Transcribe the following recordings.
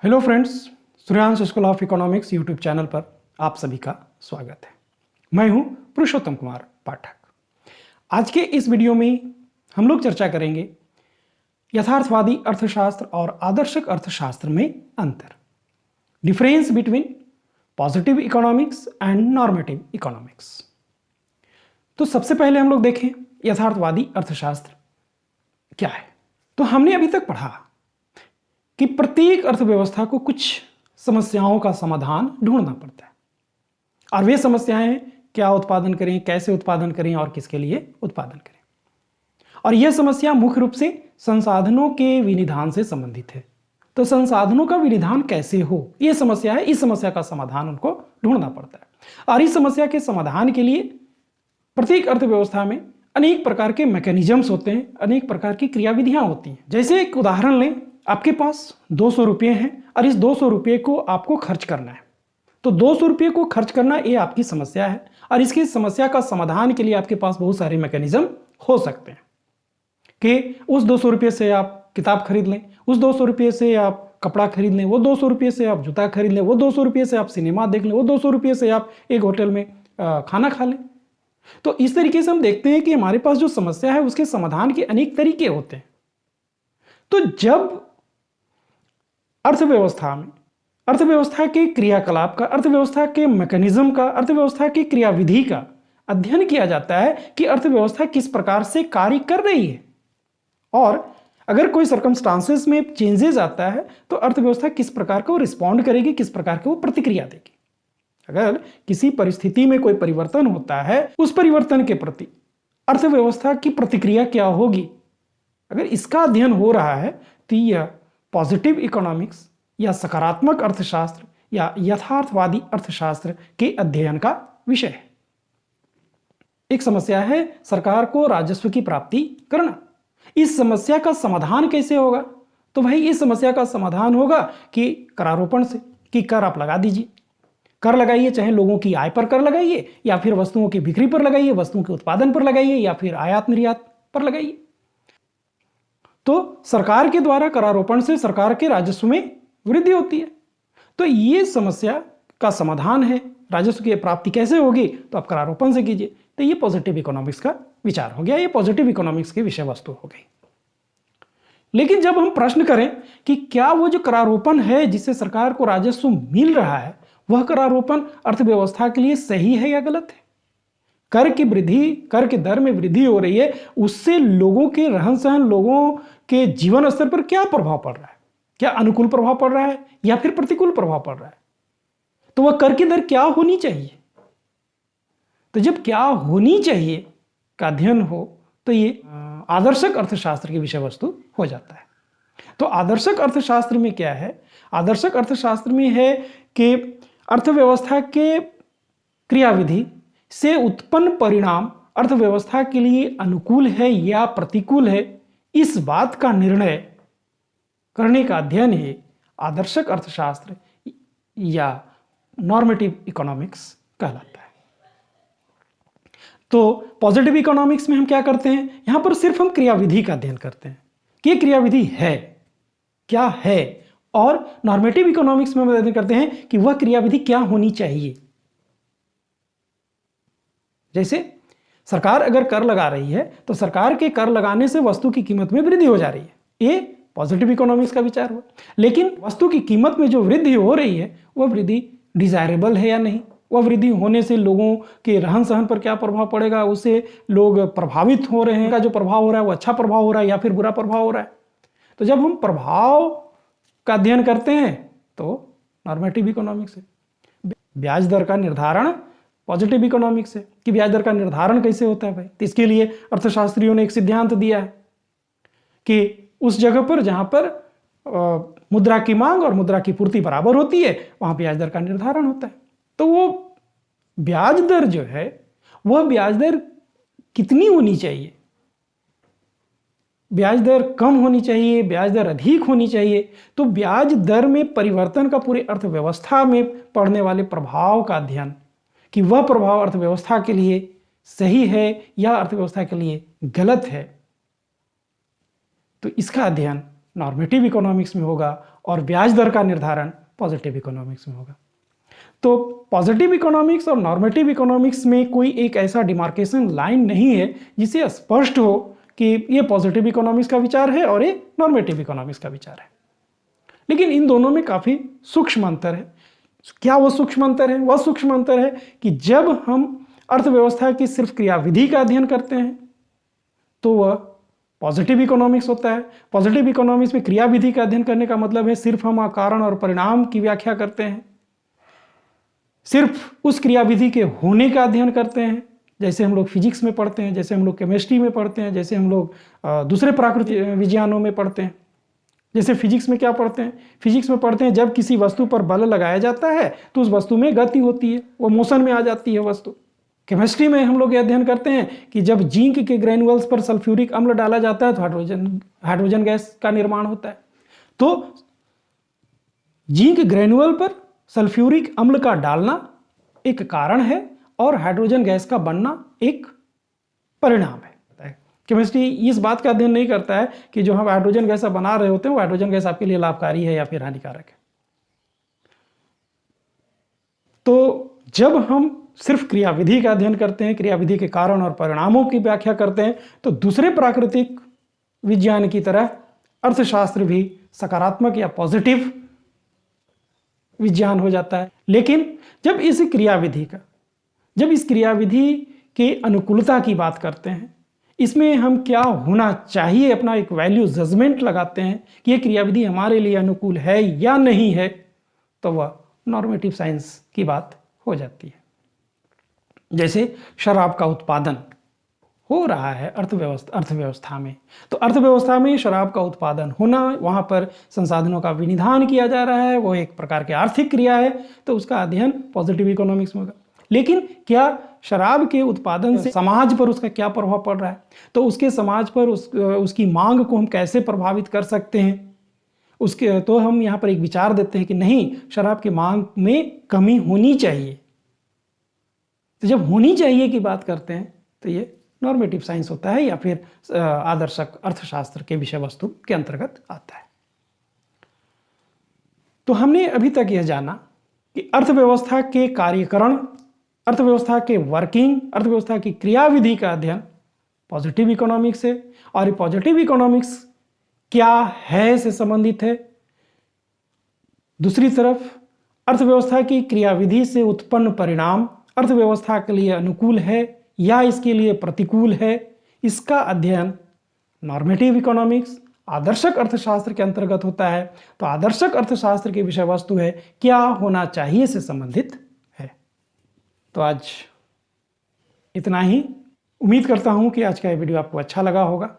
Hello friends, Suryansh school of economics YouTube channel पर आप सभी का स्वागत है। मैं हूं पुरुषोत्तम कुमार पाठक। आज के इस वीडियो में हम लोग चर्चा करेंगे यथार्थवादी अर्थशास्त्र और आदर्शक अर्थशास्त्र में अंतर, difference between positive economics and normative economics. तो सबसे पहले हम लोग देखें यथार्थवादी अर्थशास्त्र क्या है। तो हमने अभी तक पढ़ा कि प्रत्येक अर्थव्यवस्था को कुछ समस्याओं का समाधान ढूंढना पड़ता है, और वे समस्याएं क्या उत्पादन करें, कैसे उत्पादन करें और किसके लिए उत्पादन करें। और यह समस्या मुख्य रूप से संसाधनों के विनिधान से संबंधित है। तो संसाधनों का विनिधान कैसे हो, यह समस्या है। इस समस्या का समाधान उनको ढूंढना पड़ता है, और इस समस्या के समाधान के लिए प्रत्येक अर्थव्यवस्था में अनेक प्रकार के मैकेनिज्म्स होते हैं, अनेक प्रकार की क्रियाविधियां होती हैं। जैसे एक उदाहरण लें, आपके पास 200 रुपये हैं और इस 200 रुपये को आपको खर्च करना है। तो 200 रुपये को खर्च करना ये आपकी समस्या है, और इसकी समस्या का समाधान के लिए आपके पास बहुत सारे मैकेनिज्म हो सकते हैं कि उस 200 रुपये से आप किताब खरीद लें, उस 200 रुपये से आप कपड़ा खरीद लें, वो 200 रुपये से आप जूता खरीद लें, वो 200 रुपये से आप सिनेमा देख लें, वो 200 रुपये से आप एक होटल में खाना खा लें। तो इस तरीके से हम देखते हैं कि हमारे पास जो समस्या है उसके समाधान के अनेक तरीके होते हैं। तो जब अर्थव्यवस्था के क्रियाकलाप का, अर्थव्यवस्था के मैकेनिज्म का, अर्थव्यवस्था की क्रियाविधि का अध्ययन किया जाता है कि अर्थव्यवस्था किस प्रकार से कार्य कर रही है, और अगर कोई सर्कमस्टांसेस में चेंजेस आता है तो अर्थव्यवस्था किस प्रकार का वो रिस्पॉन्ड करेगी, किस प्रकार की वो प्रतिक्रिया देगी। अगर किसी परिस्थिति में कोई परिवर्तन होता है, उस परिवर्तन के प्रति अर्थव्यवस्था की प्रतिक्रिया क्या होगी, अगर इसका अध्ययन हो रहा है तो यह पॉजिटिव इकोनॉमिक्स या सकारात्मक अर्थशास्त्र या यथार्थवादी अर्थशास्त्र के अध्ययन का विषय है। एक समस्या है सरकार को राजस्व की प्राप्ति करना। इस समस्या का समाधान कैसे होगा? तो भाई इस समस्या का समाधान होगा कि करारोपण से, कि कर आप लगा दीजिए, कर लगाइए, चाहे लोगों की आय पर कर लगाइए, या फिर वस्तुओं की बिक्री पर लगाइए, वस्तुओं के उत्पादन पर लगाइए, या फिर आयात निर्यात पर लगाइए। तो सरकार के द्वारा करारोपण से सरकार के राजस्व में वृद्धि होती है। तो ये समस्या का समाधान है। राजस्व की प्राप्ति कैसे होगी? तो आप करारोपण से कीजिए। तो ये पॉजिटिव इकोनॉमिक्स का विचार हो गया, ये पॉजिटिव इकोनॉमिक्स की विषय वस्तु हो गई। लेकिन जब हम प्रश्न करें कि क्या वो जो करारोपण है जिससे सरकार को राजस्व मिल रहा है, वह करारोपण अर्थव्यवस्था के लिए सही है या गलत है? कर की वृद्धि, कर के दर में वृद्धि हो रही है, उससे लोगों के रहन सहन, लोगों के जीवन स्तर पर क्या प्रभाव पड़ रहा है? क्या अनुकूल प्रभाव पड़ रहा है या फिर प्रतिकूल प्रभाव पड़ रहा है? तो वह कर की दर क्या होनी चाहिए? तो जब क्या होनी चाहिए का अध्ययन हो तो ये आदर्शक अर्थशास्त्र की विषय वस्तु हो जाता है। तो आदर्शक अर्थशास्त्र में क्या है? आदर्शक अर्थशास्त्र में है कि अर्थव्यवस्था के क्रियाविधि से उत्पन्न परिणाम अर्थव्यवस्था के लिए अनुकूल है या प्रतिकूल है, इस बात का निर्णय करने का अध्ययन ही आदर्शक अर्थशास्त्र या नॉर्मेटिव इकोनॉमिक्स कहलाता है। तो पॉजिटिव इकोनॉमिक्स में हम क्या करते हैं? यहां पर सिर्फ हम क्रियाविधि का अध्ययन करते हैं कि क्रियाविधि है क्या है, और नॉर्मेटिव इकोनॉमिक्स में हम अध्ययन करते हैं कि वह क्रियाविधि क्या होनी चाहिए। जैसे सरकार अगर कर लगा रही है तो सरकार के कर लगाने से वस्तु की कीमत में वृद्धि हो जा रही है, ये पॉजिटिव इकोनॉमिक्स का विचार हुआ। लेकिन वस्तु की कीमत में जो वृद्धि हो रही है वह वृद्धि डिजायरेबल है या नहीं, वह वृद्धि होने से लोगों के रहन सहन पर क्या प्रभाव पड़ेगा, उससे लोग प्रभावित हो रहे हैं, का जो प्रभाव हो रहा है वो अच्छा प्रभाव हो रहा है या फिर बुरा प्रभाव हो रहा है। तो जब हम प्रभाव का अध्ययन करते हैं तो नॉर्मेटिव इकोनॉमिक्स है। ब्याज दर का निर्धारण पॉजिटिव इकोनॉमिक्स है कि ब्याज दर का निर्धारण कैसे होता है भाई। तो इसके लिए अर्थशास्त्रियों ने एक सिद्धांत दिया है कि उस जगह पर जहां पर मुद्रा की मांग और मुद्रा की पूर्ति बराबर होती है वहां ब्याज दर का निर्धारण होता है। तो वो ब्याज दर जो है वह ब्याज दर कितनी होनी चाहिए? ब्याज दर कम होनी चाहिए, ब्याज दर अधिक होनी चाहिए? तो ब्याज दर में परिवर्तन का पूरे अर्थव्यवस्था में पड़ने वाले प्रभाव का अध्ययन, कि वह प्रभाव अर्थव्यवस्था के लिए सही है या अर्थव्यवस्था के लिए गलत है, तो इसका अध्ययन नॉर्मेटिव इकोनॉमिक्स में होगा। और ब्याज दर का निर्धारण पॉजिटिव इकोनॉमिक्स में होगा। तो पॉजिटिव इकोनॉमिक्स और नॉर्मेटिव इकोनॉमिक्स में कोई एक ऐसा डिमार्केशन लाइन नहीं है जिसे स्पष्ट हो कि ये पॉजिटिव इकोनॉमिक्स का विचार है और ये नॉर्मेटिव इकोनॉमिक्स का विचार है। लेकिन इन दोनों में काफ़ी सूक्ष्म अंतर है। क्या वो सूक्ष्म अंतर है? वह सूक्ष्म अंतर है कि जब हम अर्थव्यवस्था की सिर्फ क्रियाविधि का अध्ययन करते हैं तो वह पॉजिटिव इकोनॉमिक्स होता है। पॉजिटिव इकोनॉमिक्स में क्रियाविधि का अध्ययन करने का मतलब है सिर्फ हम कारण और परिणाम की व्याख्या करते हैं, सिर्फ उस क्रियाविधि के होने का अध्ययन करते हैं, जैसे हम लोग फिजिक्स में पढ़ते हैं, जैसे हम लोग केमिस्ट्री में पढ़ते हैं, जैसे हम लोग दूसरे प्राकृतिक विज्ञानों में पढ़ते हैं। जैसे फिजिक्स में क्या पढ़ते हैं? फिजिक्स में पढ़ते हैं जब किसी वस्तु पर बल लगाया जाता है तो उस वस्तु में गति होती है, वो मोशन में आ जाती है वस्तु। केमिस्ट्री में हम लोग ये अध्ययन करते हैं कि जब जिंक के ग्रेन्युल्स पर सल्फ्यूरिक अम्ल डाला जाता है तो हाइड्रोजन गैस का निर्माण होता है। तो जिंक ग्रेन्युल पर सल्फ्यूरिक अम्ल का डालना एक कारण है और हाइड्रोजन गैस का बनना एक परिणाम है। केमिस्ट्री इस बात का अध्ययन नहीं करता है कि जो हम हाइड्रोजन गैस बना रहे होते हैं वो हाइड्रोजन गैस आपके लिए लाभकारी है या फिर हानिकारक है। तो जब हम सिर्फ क्रियाविधि का अध्ययन करते हैं, क्रियाविधि के कारण और परिणामों की व्याख्या करते हैं, तो दूसरे प्राकृतिक विज्ञान की तरह अर्थशास्त्र भी सकारात्मक या पॉजिटिव विज्ञान हो जाता है। लेकिन जब इस क्रियाविधि के अनुकूलता की बात करते हैं, इसमें हम क्या होना चाहिए, अपना एक वैल्यू जजमेंट लगाते हैं कि ये क्रियाविधि हमारे लिए अनुकूल है या नहीं है, तो वह नॉर्मेटिव साइंस की बात हो जाती है। जैसे शराब का उत्पादन हो रहा है अर्थव्यवस्था में, तो अर्थव्यवस्था में शराब का उत्पादन होना, वहाँ पर संसाधनों का विनिधान किया जा रहा है, वो एक प्रकार की आर्थिक क्रिया है, तो उसका अध्ययन पॉजिटिव इकोनॉमिक्स में होगा। लेकिन क्या शराब के उत्पादन से समाज पर उसका क्या प्रभाव पड़ रहा है, तो उसके समाज पर उसकी मांग को हम कैसे प्रभावित कर सकते हैं, उसके तो हम यहाँ पर एक विचार देते हैं कि नहीं, शराब की मांग में कमी होनी चाहिए। तो जब होनी चाहिए की बात करते हैं तो ये नॉर्मेटिव साइंस होता है या फिर आदर्शक अर्थशास्त्र के विषय वस्तु के अंतर्गत आता है। तो हमने अभी तक यह जाना कि अर्थव्यवस्था के कार्यकरण, अर्थव्यवस्था के वर्किंग, अर्थव्यवस्था की क्रियाविधि का अध्ययन पॉजिटिव इकोनॉमिक्स है, और ये पॉजिटिव इकोनॉमिक्स क्या है से संबंधित है। दूसरी तरफ अर्थव्यवस्था की क्रियाविधि से उत्पन्न परिणाम अर्थव्यवस्था के लिए अनुकूल है या इसके लिए प्रतिकूल है, इसका अध्ययन नॉर्मेटिव इकोनॉमिक्स, आदर्शक अर्थशास्त्र के अंतर्गत होता है। तो आदर्शक अर्थशास्त्र की विषय वस्तु है क्या होना चाहिए से संबंधित है। तो आज इतना ही। उम्मीद करता हूं कि आज का ये वीडियो आपको अच्छा लगा होगा।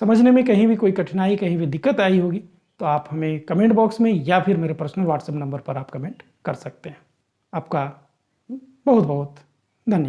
समझने में कहीं भी कोई कठिनाई, कहीं भी दिक्कत आई होगी तो आप हमें कमेंट बॉक्स में या फिर मेरे पर्सनल व्हाट्सएप नंबर पर आप कमेंट कर सकते हैं। आपका बहुत बहुत धन्यवाद।